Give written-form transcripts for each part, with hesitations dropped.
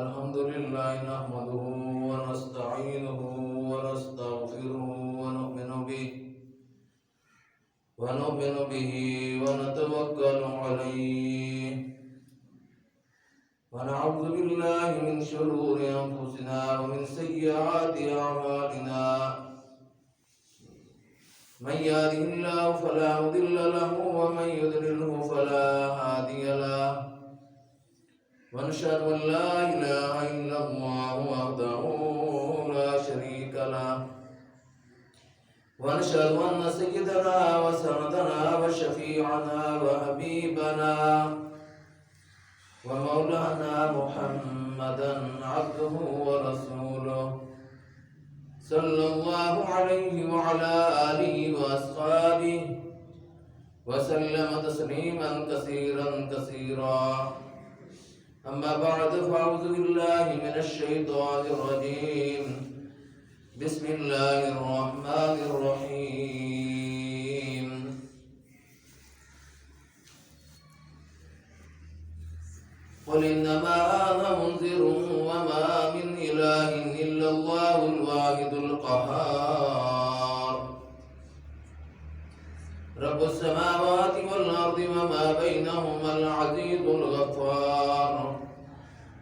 الحمد لله نحمده ونستعينه ونستغفره ونؤمن به ونتوكل عليه ونعوذ بالله من شرور أنفسنا ومن سيئات أعمالنا من يهده الله فلا مضل له ومن يضلله فلا هادي له ونشهد أن لا إله إلا الله وحده لا شريك له ونشهد أن سيدنا وسندنا وشفيعنا وحبيبنا ومولانا محمدا عبده ورسوله صلى الله عليه وعلى آله وأصحابه وسلم تسليما كثيرا أما بعد فأعوذ بالله من الشيطان الرجيم بسم الله الرحمن الرحيم قل إنما أنا منذر وما من إله إلا الله الواحد القهار رب السماوات والأرض وما بينهما العزيز الغفار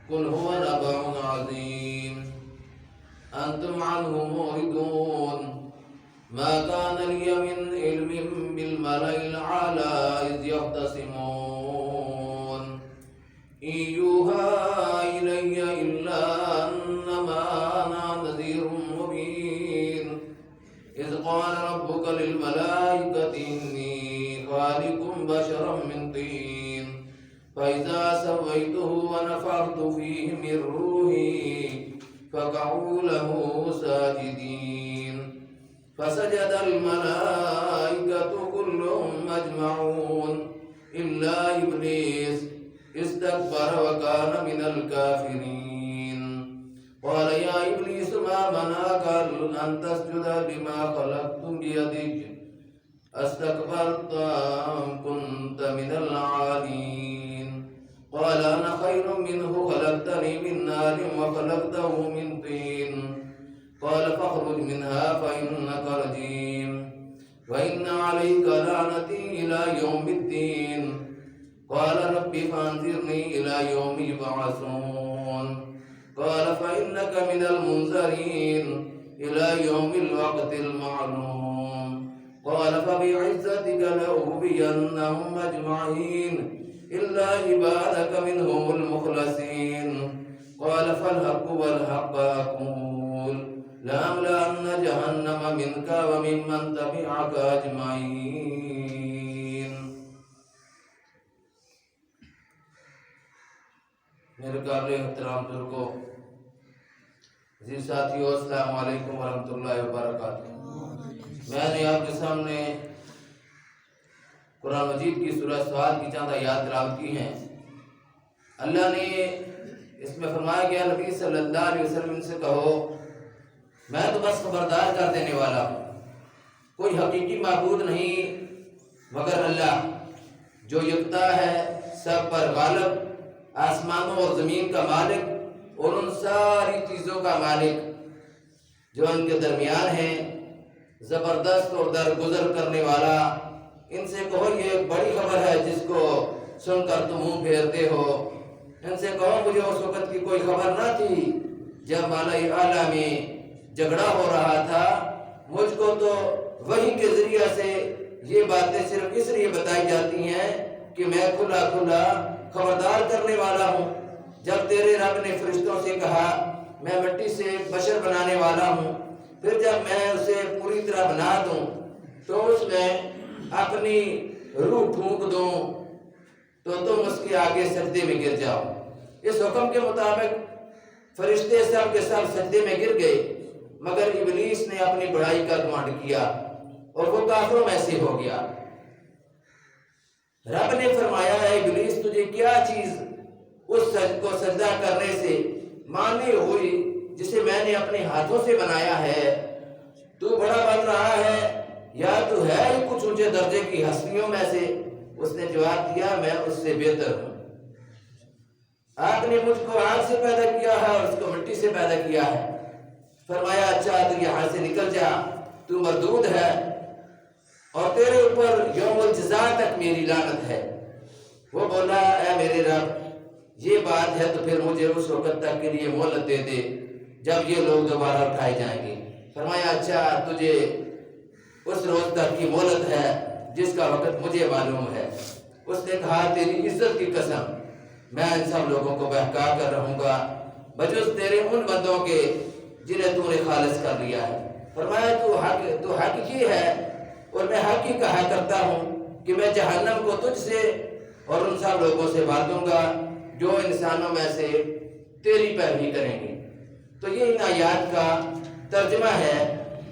قل هو نبأ عظيم أنتم عنه معرضون ما كان لي من علم بالملأ الأعلى إذ يختصمون إن يوحى إلي إلا أنما أنا نذير مبين إذ قال ربك للملائكة إني خالق بشرا من طين فإذا سويته ونفخت فيه من روحي فقعوا له ساجدين فسجد الملائكة كلهم أجمعون إلا إبليس استكبر وكان من الكافرين قال يا إبليس ما منعك أن تسجد لما خلقت بيدك استكبرت أم كنت من العالين قال أنا خير منه خلقتني من نار وخلقته من طين قال فاخرج منها فإنك رجيم وإن عليك لعنتي إلى يوم الدين قال رب فانظرني إلى يوم يبعثون قال فإنك من المنذرين إلى يوم الوقت المعلوم قال فبعزتك لأغوينهم أجمعين إلا عبادك منهم المخلصين قال فالحق والحق أقول لأملأن جهنم منك وممن تبعك أجمعين. میرے قابل احترام بزرگوں، عزیز ساتھیو، السلام علیکم ورحمۃ اللہ وبرکاتہ۔ میں نے آپ کے سامنے قرآن مجید کی سورہ سواد کی چند آیات تلاوت کی ہیں۔ اللہ نے اس میں فرمایا کہ نبی صلی اللہ علیہ وسلم سے کہو میں تو بس خبردار کر دینے والا ہوں، کوئی حقیقی معبود نہیں مگر اللہ جو یکتا ہے، سب پر غالب، آسمانوں اور زمین کا مالک اور ان ساری چیزوں کا مالک جو ان کے درمیان ہیں، زبردست اور درگزر کرنے والا۔ ان سے کہو یہ بڑی خبر ہے جس کو سن کر تم منہ پھیرتے ہو۔ ان سے کہو مجھے اس وقت کی کوئی خبر نہ تھی جب مالا اعلیٰ میں جھگڑا ہو رہا تھا، مجھ کو تو وحی کے ذریعہ سے یہ باتیں صرف اس لیے بتائی جاتی ہیں کہ میں کھلا خبردار کرنے والا ہوں۔ جب تیرے رب نے فرشتوں سے کہا میں مٹی سے بشر بنانے والا ہوں، پھر جب میں اسے پوری طرح بنا دوں تو اس میں اپنی روح پھونک دوں تو تم اس کے آگے سجدے میں گر جاؤ۔ اس حکم کے مطابق فرشتے سب کے سب سجدے میں گر گئے، مگر ابلیس نے اپنی بڑائی کا گھمنڈ کیا اور وہ کافروں میں سے ہو گیا۔ رب نے فرمایا ہے ابلیس تجھے کیا چیز اس کو سجدہ کرنے سے مانی ہوئی جسے میں نے اپنے ہاتھوں سے بنایا ہے؟ تو بڑا بن رہا ہے یا تو ہے ہی کچھ اونچے درجے کی ہستیوں میں سے؟ اس نے جواب دیا میں اس سے بہتر ہوں۔ آپ نے مجھ کو آگ سے پیدا کیا ہے اور اس کو مٹی سے پیدا کیا ہے۔ فرمایا اچھا تو یہاں سے نکل جا، تو مردود ہے اور تیرے اوپر یوم الجزا تک میری لعنت ہے۔ وہ بولا اے میرے رب یہ بات ہے تو پھر مجھے اس وقت تک کے لیے مہلت دے دے جب یہ لوگ دوبارہ اٹھائے جائیں گے۔ فرمایا اچھا تجھے اس روز تک کی مہلت ہے جس کا وقت مجھے معلوم ہے۔ اس نے کہا تیری عزت کی قسم میں ان سب لوگوں کو بہکا کر رہوں گا بجز تیرے ان بندوں کے جنہیں تو نے خالص کر لیا ہے۔ فرمایا تو حق ہی ہے اور میں حق ہی کہا کرتا ہوں کہ میں جہنم کو تجھ سے اور ان سب لوگوں سے بانٹوں گا جو انسانوں میں سے تیری پیروی کریں گے۔ تو یہ ان آیات کا ترجمہ ہے۔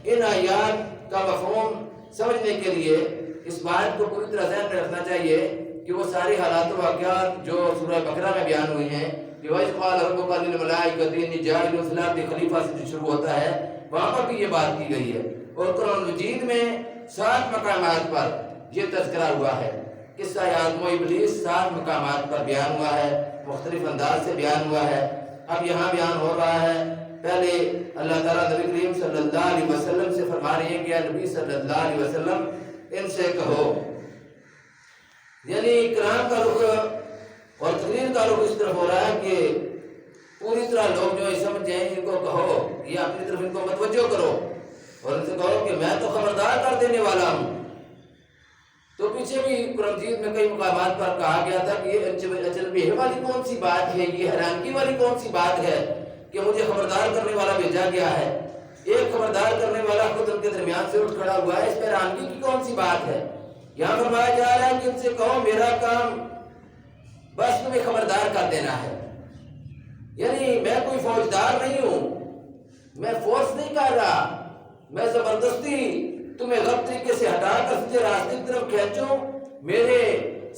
ان آیات کا مفہوم سمجھنے کے لیے اس بات کو پوری طرح ذہن میں رکھنا چاہیے کہ وہ ساری حالات و واقعات جو سورہ بقرہ میں بیان ہوئی ہیں کہ وَإِذْ قَالَ رَبُّكَ لِلْمَلَائِكَةِ إِنِّي جَاعِلٌ فِي الْأَرْضِ خلیفہ سے جو شروع ہوتا ہے وہاں پر بھی یہ بات کی گئی ہے، اور قرآن مجید میں 7 مقامات پر یہ تذکرہ ہوا ہے۔ قصہ آدم و ابلیس 7 مقامات پر بیان ہوا ہے، مختلف انداز سے بیان ہوا ہے۔ اب یہاں بیان ہو رہا ہے، پہلے اللہ تعالیٰ نبی کریم صلی اللہ علیہ وسلم سے فرما رہے ہیں کہ نبی صلی اللہ علیہ وسلم ان سے کہو، یعنی کلام کا رخ اور تقریر کا رخ اس طرف ہو رہا ہے کہ پوری طرح لوگ جو سمجھ جائیں ان کو کہو یا اپنی طرف ان کو متوجہ کرو اور ان سے کہو کہ میں تو خبردار کر دینے والا ہوں۔ تو پیچھے بھی قرآن مجید میں کئی مقامات پر کہا گیا تھا کہ یہ اچنبھے والی کون سی بات ہے، یہ حیرانگی والی کون سی بات ہے کہ مجھے خبردار کرنے والا بھیجا گیا ہے۔ ایک خبردار کرنے والا خود ان کے درمیان سے اٹھ کھڑا ہوا ہے، اس میں حیرانگی کی کون سی بات ہے؟ یہاں فرمایا جا رہا ہے کہ ان سے کہو میرا کام بس تمہیں خبردار کر دینا ہے، یعنی میں کوئی فوجدار نہیں ہوں، میں فورس نہیں کر رہا، میں زبردستی تمہیں غلط طریقے سے ہٹا کر سیدھے راستے کی طرف کھینچوں۔ میرے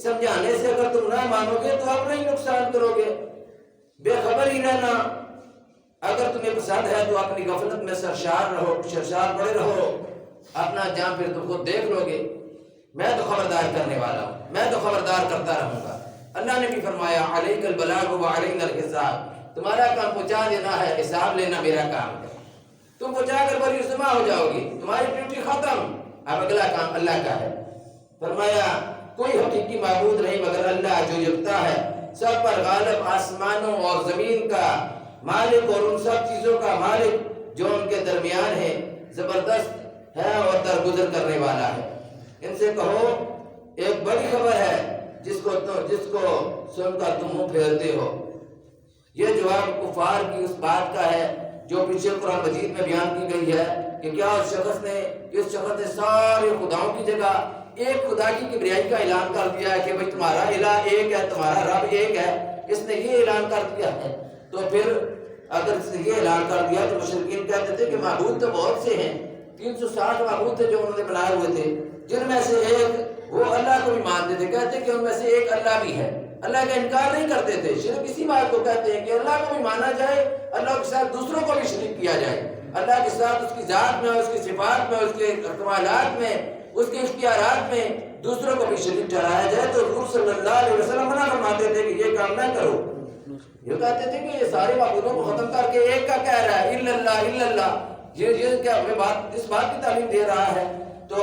سمجھانے سے اگر تم نہ مانو گے تو اپنا ہی نقصان کرو گے، بے خبر ہی رہنا۔ اگر تمہیں پسند ہے تو اپنی غفلت میں سرشار پڑے رہو، اپنا جان پھر تم خود دیکھ لو گے۔ میں تو خبردار کرنے والا ہوں، میں تو خبردار کرتا رہوں گا۔ اللہ نے بھی فرمایا علیک البلاغ وعلینا الحساب، تمہارا کام پہنچا دینا ہے، حساب لینا میرا کام ہے۔ تم پہنچا کر بری الزما ہو جاؤ گی، تمہاری ڈیوٹی ختم، اب اگلا کام اللہ کا ہے۔ فرمایا کوئی حقیقی معبود نہیں مگر اللہ جو یکتا ہے، سب پر غالب، آسمانوں اور زمین کا مالک اور ان سب چیزوں کا مالک جو ان کے درمیان ہے، زبردست ہے اور درگزر کرنے والا ہے۔ ان سے کہو ایک بڑی خبر ہے جس کو سن کر تم منہ پھیرتے ہو۔ یہ جواب کفار کی اس بات کا ہے جو پیچھے قرآن مجید میں بیان کی گئی ہے کہ کیا اس شخص نے سارے خداؤں کی جگہ ایک خدا کی کبریائی کا اعلان کر دیا ہے کہ بھئی تمہارا الہ ایک ہے، تمہارا رب ایک ہے، اس نے یہ اعلان کر دیا ہے۔ تو پھر اگر اس نے یہ اعلان کر دیا تو مشرکین کہتے تھے کہ معبود تو بہت سے ہیں، 360 معبود تھے جو انہوں نے بنائے ہوئے تھے، جن میں سے ایک وہ اللہ کو بھی مانتے تھے، کہتے کہ ان میں سے ایک اللہ بھی ہے، اللہ کا انکار نہیں کرتے تھے۔ شرک اسی بات کو کہتے ہیں کہ اللہ کو بھی مانا جائے، اللہ کے ساتھ دوسروں کو بھی شریک کیا جائے، اللہ کے ساتھ اس کی ذات میں، اس کی صفات میں، اس کے کمالات میں، اس کے اختیارات میں دوسروں کو بھی شریک ٹھہرایا جائے۔ تو حضور صلی اللہ علیہ وسلم منع فرماتے تھے کہ یہ کام نہ کرو۔ یہ کہتے تھے کہ یہ سارے معبودوں کو ختم کر کے ایک کا کہہ رہا ہے، الا اللہ الا اللہ، یہ کیا ہمیں اس بات کی تعلیم دے رہا ہے؟ تو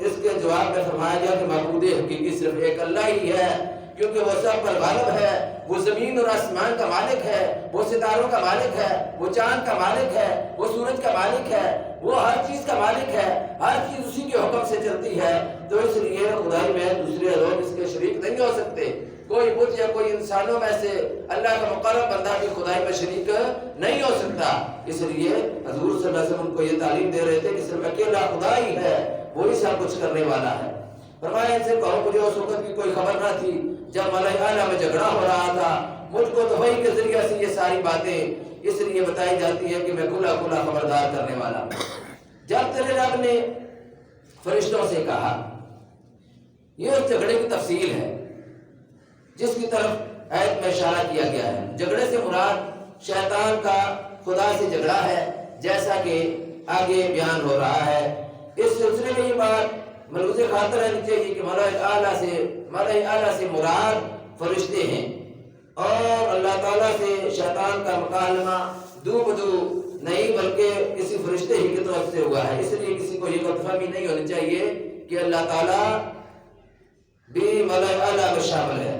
اس کے جواب میں فرمایا گیا کہ معبود حقیقی صرف ایک اللہ ہی ہے، کیونکہ وہ سب پر غالب ہے، وہ زمین اور آسمان کا مالک ہے، وہ ستاروں کا مالک ہے، وہ چاند کا مالک ہے، وہ سورج کا مالک ہے، وہ ہر چیز کا مالک ہے، ہر چیز اسی کے حکم سے چلتی ہے۔ تو اس لیے خدائی میں دوسرے لوگ اس کے شریک نہیں ہو سکتے، کوئی بت یا کوئی انسانوں میں سے اللہ کا مقرب بندہ بھی خدائی میں شریک نہیں ہو سکتا۔ اس لیے حضور صلی اللہ علیہ وسلم کو یہ تعلیم دے رہے تھے کہ صرف اکیلا خدا ہی ہے، وہی سب کچھ کرنے والا ہے۔ فرمایا ان سے کہو مجھے اس وقت کی کوئی خبر نہ تھی جب ملائکہ اعلیٰ میں جھگڑا ہو رہا تھا، مجھ کو تو وحی کے ذریعے سے یہ ساری باتیں اس لیے بتائی جاتی ہے کہ میں کھلا کھلا خبردار کرنے والا ہوں۔ جب تیرے رب نے فرشتوں سے کہا، یہ اس جھگڑے کی تفصیل ہے جس کی طرف آیت میں اشارہ کیا گیا ہے۔ جھگڑے سے مراد شیطان کا خدا سے جھگڑا ہے، جیسا کہ آگے بیان ہو رہا ہے۔ اس سلسلے میں یہ بات ملحوظ خاطر رہنی چاہیے کہ ملائکہ اعلیٰ سے مراد فرشتے ہیں، اور اللہ تعالیٰ سے شیطان کا مکالمہ دو بدو نہیں بلکہ کسی فرشتے ہی کی طرف سے ہوا ہے۔ اس لیے کسی کو یہ غلط فہمی نہیں ہونی چاہیے کہ اللہ تعالیٰ بھی ملائکہ اعلیٰ میں شامل ہے۔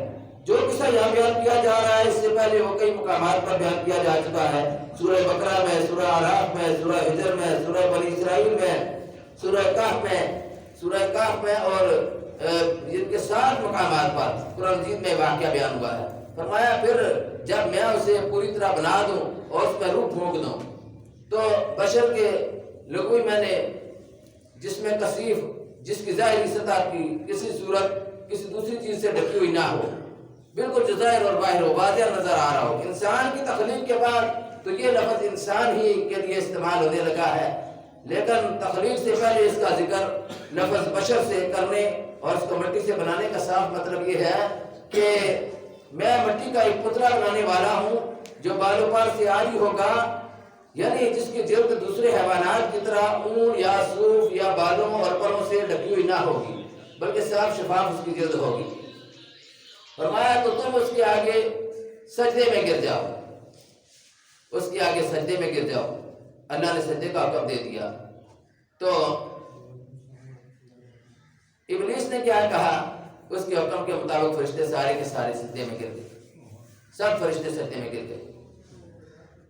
جو قصہ یہاں بیان کیا جا رہا ہے اس سے پہلے وہ کئی مقامات پر بیان کیا جا چکا ہے، سورہ بقرہ میں، سورہ اعراف میں، سورہ حجر میں، سورہ بنی اسرائیل میں، سورہ کہف میں اور جن کے 7 مقامات پر قرآن مجید میں واقعہ بیان ہوا ہے۔ فرمایا پھر جب میں اسے پوری طرح بنا دوں اور اس میں روح پھونک دوں تو بشر کے لغوی میں نے جس میں کثیف، جس کی ظاہری سطح کی کسی صورت کسی دوسری چیز سے ڈھکی ہوئی نہ ہو، بالکل جو ظاہر اور باہر ہو، واضح نظر آ رہا ہو۔ انسان کی تخلیق کے بعد تو یہ لفظ انسان ہی کے لیے استعمال ہونے لگا ہے، لیکن تخلیق سے پہلے اس کا ذکر لفظ بشر سے کرنے اور اس کو مٹی سے بنانے کا صاف مطلب یہ ہے کہ میں مٹی کا ایک پتلا بنانے والا ہوں جو بالوں پر سے عاری ہوگا، یعنی جس کی جلد دوسرے حیوانات کی طرح اون یا صوف یا بالوں اور پروں سے ڈھکی ہوئی نہ ہوگی بلکہ صاف شفاف اس کی جلد ہوگی۔ فرمایا تو تم اس کے آگے سجدے میں گر جاؤ، اس کے آگے سجدے میں گر جاؤ۔ اللہ نے سجدے کا حکم دے دیا تو ابلیس نے کیا کہا؟ اس کے حکم کے مطابق فرشتے سارے کے سارے سجدے میں گر گئے، سب فرشتے سجدے میں گر گئے،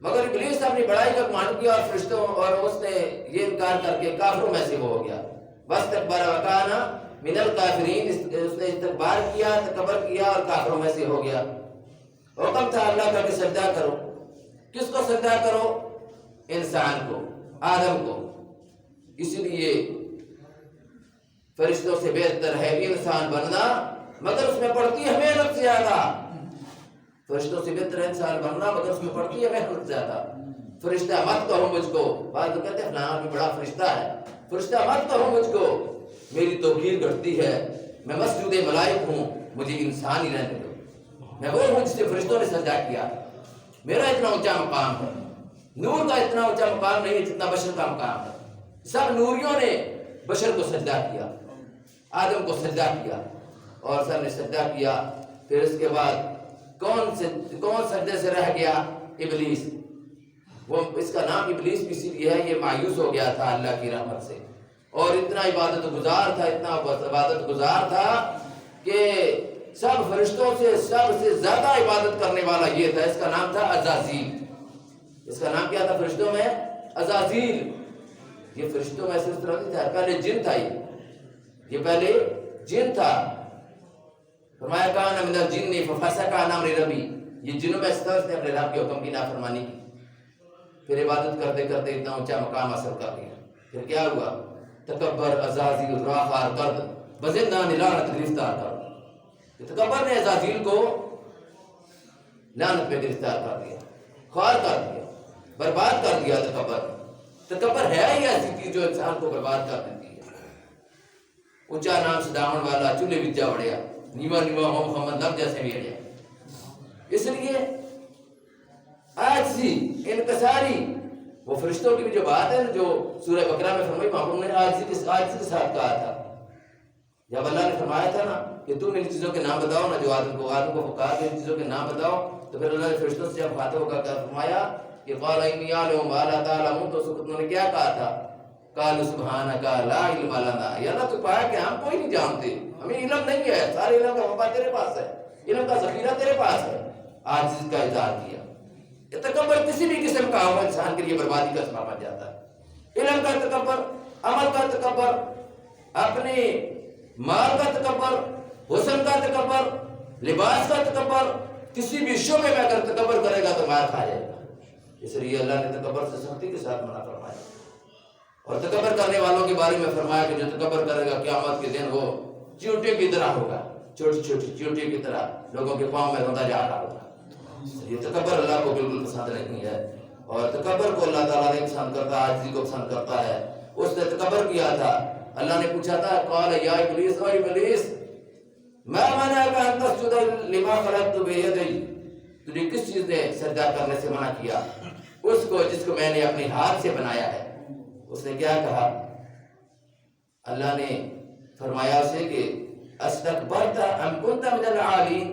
مگر ابلیس نے اپنی بڑائی کا گمان کیا اور فرشتوں اور اس نے یہ انکار کر کے کافروں میں سے وہ ہو گیا۔ واستکبر وکان من الکافرین، اس نے استکبار کیا، تکبر کیا اور کافروں میں سے ہو گیا۔ حکم تھا اللہ کا کہ سجدہ کرو، کس کو سجدہ کرو؟ انسان کو، آدم کو۔ اسی لیے فرشتوں سے بہتر ہے انسان بننا، مگر اس میں پڑتی ہے محنت زیادہ۔ فرشتوں سے بہتر ہے انسان بننا مگر اس میں پڑتی ہے محنت زیادہ۔ فرشتہ مت کہو مجھ کو، بعض لوگ کہتے ہیں فلاں آدمی بڑا فرشتہ ہے، فرشتہ مت کہو مجھ کو، میری توقیر گھٹتی ہے، میں مسجود ملائک ہوں، مجھے انسان ہی رہنے دو۔ میں وہ ہوں جسے فرشتوں نے سجدہ کیا، میرا اتنا اونچا مقام ہے۔ نور کا اتنا اونچا مقام نہیں ہے جتنا بشر کا مقام ہے۔ سب نوریوں نے بشر کو سجدہ کیا، آدم کو سجدہ کیا اور سب نے سجدہ کیا۔ پھر اس کے بعد کون سجدے سے رہ گیا؟ ابلیس۔ وہ اس کا نام ابلیس بھی اسی لیے ہے، یہ مایوس ہو گیا تھا اللہ کی رحمت سے اور اتنا عبادت گزار تھا کہ سب فرشتوں سے سب سے زیادہ عبادت کرنے والا یہ تھا۔ اس کا نام تھا عزازیل۔ اس کا نام کیا تھا فرشتوں میں؟ عزازیل۔ یہ فرشتوں میں صرف طرح نہیں تھا، پہلے جن تھا، یہ پہلے جن تھا۔ فرمایا کان من الجن ففسق عن امر ربی، یہ جنوں میں سے نے اپنے رب کے حکم کی نافرمانی کی، پھر عبادت کرتے کرتے اتنا اونچا مقام حاصل کر لیا۔ پھر کیا ہوا؟ تکبر عزازیل راخار کرد بزندان لعنت گرفتار کر۔ تکبر نے عزازیل کو لعنت میں گرفتار کر دیا، خوار کر دیا، برباد کر دیا۔ تکبر ہے ہی ایسی چیز جو انسان کو برباد کر دیتی ہے۔ اونچا نام سداون والا چولہے وچا وڑیا، نیوا نیوا ہو محمد نب جیسے بھی اڑیا۔ اس لیے عاجزی، انکساری، وہ فرشتوں کی بھی جو بات ہے جو سورہ بقرہ میں فرمائی، محمد نے عاجزی کے ساتھ کہا تھا۔ جب اللہ نے فرمایا تھا نا کہ تم ان چیزوں کے نام بتاؤ نا، جو آدم کو کہا کہ ان چیزوں کے نام بتاؤ، تو پھر اللہ نے فرشتوں سے جب خاطب ہو کر فرمایا کہ قال انی اعلم ما لا تعلمون، تو انہوں نے کیا کہا تھا؟ قالوا سبحانک لا علم لنا، یا اللہ تو پایا کہ ہم کوئی نہیں جانتے، ہمیں علم نہیں ہے، سارے علم کا وفا تیرے پاس ہے، علم کا ذخیرہ تیرے پاس ہے۔ عاجزی کا اظہار کیا۔ تکبر کسی بھی قسم کا ہو انسان کے لیے بربادی کا سبب بن جاتا ہے۔ علم کا تکبر، عمل کا تکبر، اپنے مال کا تکبر، حسن کا تکبر، لباس کا تکبر، کسی بھی شعبے میں اگر تکبر کرے گا تو مار کھا جائے گا۔ اس لیے اللہ نے تکبر سے سختی کے ساتھ منع فرمایا اور تکبر کرنے والوں کے بارے میں فرمایا کہ جو تکبر کرے گا قیامت کے دن وہ چیونٹے کی طرح ہوگا، چھوٹی چھوٹی چیونٹے کی طرح لوگوں کے پاؤں میں روندا جا رہا ہوگا۔ یہ تکبر اللہ کو بالکل پسند نہیں ہے، اور تکبر کو اللہ تعالیٰ نے پسند کرتا ہے، عاجزی کو پسند کرتا ہے۔ اس نے تکبر کیا تھا، اللہ نے پوچھا تھا قال یا ابلیس، او ابلیس ما منعک ان تسجد لما خلقت بیدی، تجھے کس چیز نے سجدہ کرنے سے منع کیا؟ اس کو جس کو میں نے اپنے ہاتھ سے بنایا ہے۔ اس نے کیا کہا؟ اللہ نے فرمایا اسے کہ استکبرت ام کنت من العالین،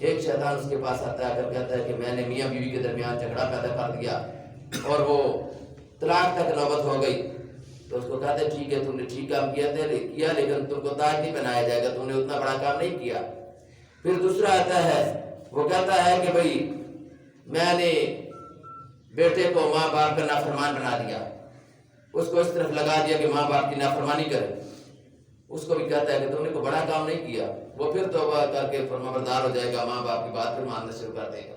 ایک شیطان اس کے پاس آتا ہے، کہتا ہے کہ میں نے میاں بیوی کے درمیان جھگڑا پیدا کر دیا اور وہ طلاق تک نوبت ہو گئی، تو اس کو کہتا ہے ٹھیک ہے تم نے ٹھیک کام کیا لیکن تم کو تاج نہیں پہنایا جائے گا، تم نے اتنا بڑا کام نہیں کیا۔ پھر دوسرا آتا ہے، وہ کہتا ہے کہ بھئی میں نے بیٹے کو ماں باپ کا نافرمان بنا دیا، اس کو اس طرف لگا دیا کہ ماں باپ کی نافرمانی کرے، اس کو بھی کہتا ہے کہ تم نے کوئی بڑا کام نہیں کیا، وہ پھر توبہ کر کے فرمانبردار ہو جائے گا، ماں باپ کی بات پھر ماننا شروع کر دے گا۔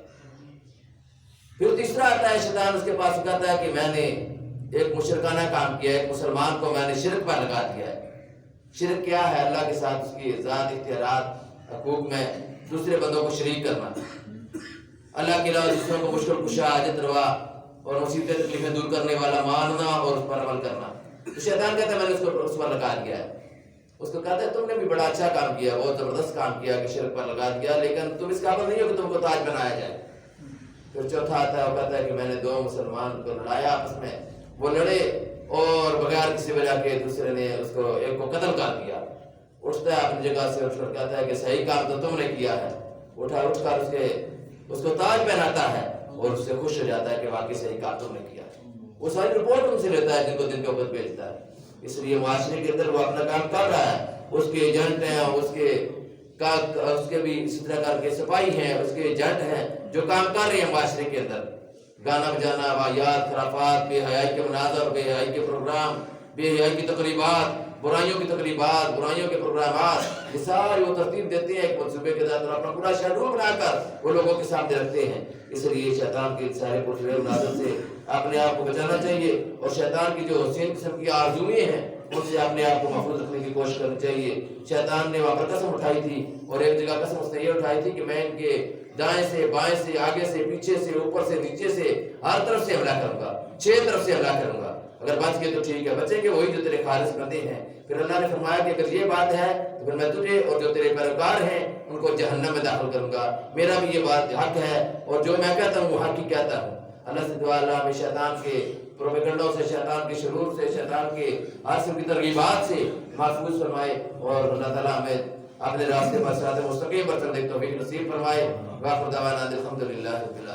پھر تیسرا آتا ہے شیطان، اس کے پاس کہتا ہے کہ میں نے ایک مشرکانہ کام کیا ہے، ایک مسلمان کو میں نے شرک پر لگا دیا ہے۔ شرک کیا ہے؟ اللہ کے ساتھ اس کی ذات، اختیارات، حقوق میں دوسرے بندوں کو شریک کرنا، اللہ کے علاوہ دوسروں کو مشکل کشا، حاجت روا اور مصیبتیں تکلیفیں دور کرنے والا ماننا اور اس پر عمل کرنا۔ تو شیطان کہتا ہے میں نے اس پر لگا دیا ہے، اس کو کہتا ہے تم نے بھی بڑا اچھا کام کیا، بہت زبردست کام کیا کہ شرک پر لگا دیا، لیکن تم اس قابل نہیں ہو کہ تم کو تاج بنایا جائے۔ پھر چوتھا آتا ہے، وہ کہتا ہے کہ میں نے دو مسلمان کو لڑایا آپس میں، وہ لڑے اور بغیر کسی وجہ کے دوسرے نے اس کو ایک کو قتل کر دیا۔ اٹھتا ہے اپنی جگہ سے، اٹھ کر کہتا ہے کہ صحیح کام تو تم نے کیا ہے، اٹھ کر اس کو تاج پہناتا ہے اور اس سے خوش ہو جاتا ہے کہ واقعی صحیح کام تم نے کیا۔ وہ ساری رپورٹ تم سے لیتا ہے جن کو دن کے وقت بھیجتا ہے۔ اس لیے معاشرے کے اندر وہ اپنا کام کر رہا ہے، اس کے ایجنٹ ہیں، اس کے بھی اسی طرح کر کے سپاہی ہیں، اس کے ایجنٹ ہیں جو کام کر رہے ہیں معاشرے کے اندر۔ گانا بجانا، واہیات، خرافات، بے حیائی کے مناظر، بے حیائی کے پروگرام، بے حیائی کی تقریبات، برائیوں کی تقریبات، برائیوں کے پروگرامات، یہ سارے وہ ترتیب دیتے ہیں ایک منصوبے کے تحت اور اپنا پورا شیڈول بنا کر وہ لوگوں کے سامنے رکھتے ہیں۔ اس لیے شیطان کے سارے پٹھرے مناظر سے اپنے آپ کو بچانا چاہیے اور شیطان کی جو حسین قسم کی آرزویں ہیں ان سے اپنے آپ کو محفوظ رکھنے کی کوشش کرنی چاہیے۔ شیطان نے وہاں پر قسم اٹھائی تھی اور ایک جگہ قسم اس نے یہ اٹھائی تھی کہ میں ان کے دائیں سے، بائیں سے، آگے سے، پیچھے سے، اوپر سے، نیچے سے، ہر طرف سے حملہ کروں گا، 6 طرف سے حملہ کروں گا، اگر بچ گئے تو ٹھیک ہے، بچیں گے وہی جو تیرے خالص بندے ہیں۔ پھر اللہ نے فرمایا کہ اگر یہ بات ہے تو پھر میں تجھے اور جو تیرے پیروکار ہیں ان کو جہنم میں داخل کروں گا، میرا بھی یہ بات حق ہے اور جو میں کہتا ہوں وہ حق ہی کہتا ہوں۔ اللہ سے دعا اللہ ہمیں شیطان کے پروپیگنڈوں سے، شیطان کے شرور سے، شیطان کے ہر قسم کی ترغیبات سے محفوظ فرمائے اور اللہ تعالیٰ ہمیں اپنے راستے پر صراط مستقیم پر چلنے کی توفیق نصیب فرمائے۔ وآخر دعوانا الحمدللہ رب العالمین۔